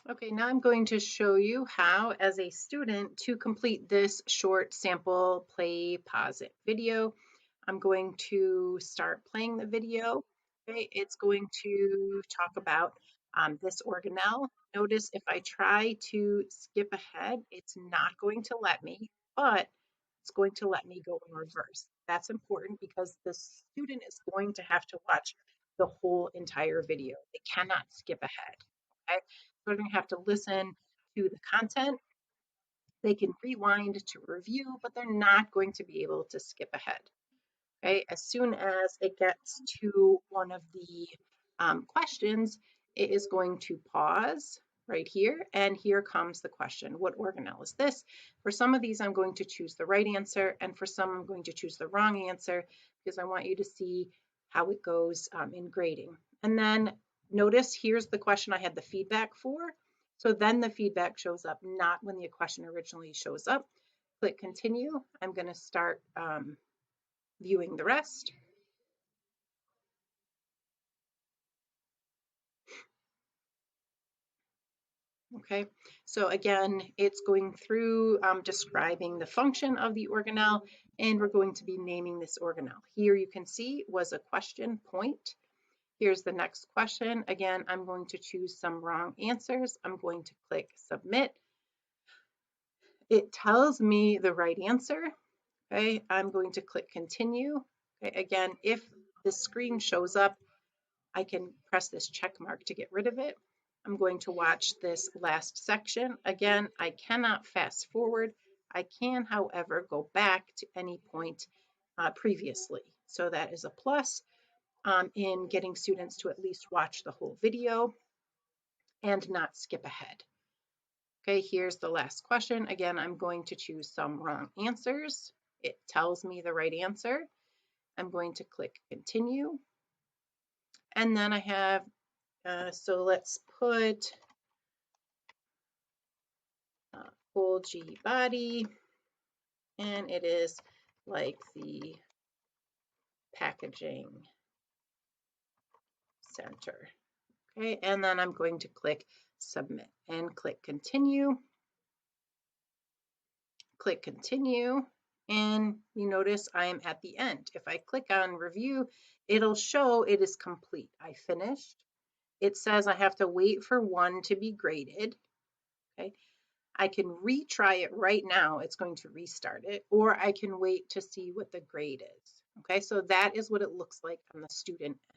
Okay, now I'm going to show you how, as a student, to complete this short sample Playposit video. I'm going to start playing the video. Okay, it's going to talk about this organelle. Notice if I try to skip ahead, it's not going to let me, but it's going to let me go in reverse. That's important because the student is going to have to watch the whole entire video. They cannot skip ahead. Okay, so they're going to have to listen to the content. They can rewind to review, but they're not going to be able to skip ahead. Okay, as soon as it gets to one of the questions, it is going to pause right here, and here comes the question. What organelle is this? For some of these, I'm going to choose the right answer, and for some, I'm going to choose the wrong answer because I want you to see how it goes in grading. And then notice here's the question I had the feedback for. So then the feedback shows up, not when the question originally shows up. Click continue. I'm going to start viewing the rest. Okay, so again, it's going through describing the function of the organelle, and we're going to be naming this organelle. Here you can see was a question point. Here's the next question. Again, I'm going to choose some wrong answers. I'm going to click submit. It tells me the right answer. Okay, I'm going to click continue. Okay, again, if the screen shows up, I can press this check mark to get rid of it. I'm going to watch this last section. Again, I cannot fast forward. I can, however, go back to any point previously. So that is a plus in getting students to at least watch the whole video and not skip ahead. Okay, here's the last question. Again, I'm going to choose some wrong answers. It tells me the right answer. I'm going to click continue. And then I have, so let's put full G body, and it is like the packaging center. Okay, and then I'm going to click submit and click continue. Click continue, and you notice I am at the end. If I click on review, it'll show it is complete. I finished. It says I have to wait for one to be graded. Okay, I can retry it right now. It's going to restart it, or I can wait to see what the grade is. Okay, so that is what it looks like on the student end.